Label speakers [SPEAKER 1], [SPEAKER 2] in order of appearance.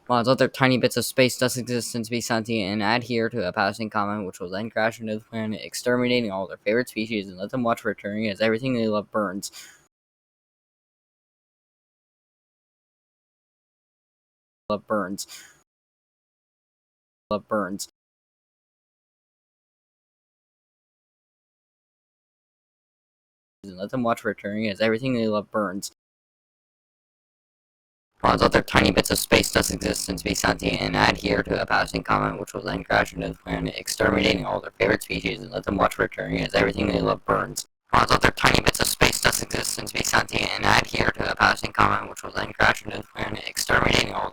[SPEAKER 1] While other tiny bits of space dust exist and to be sentient and adhere to a passing comet, which will then crash into the planet, exterminating all their favorite species, and let them watch for returning as everything they love burns. Love burns. Love burns. And let them watch for returning as everything they love burns. While other tiny bits of space dust exist and to be sentient and adhere to a passing comet, which will then crash into the planet, exterminating all their favorite species, and let them watch for returning as everything they love burns. While other tiny bits of space dust exist and to be sentient and adhere to a passing comet, which will then crash into the planet, exterminating all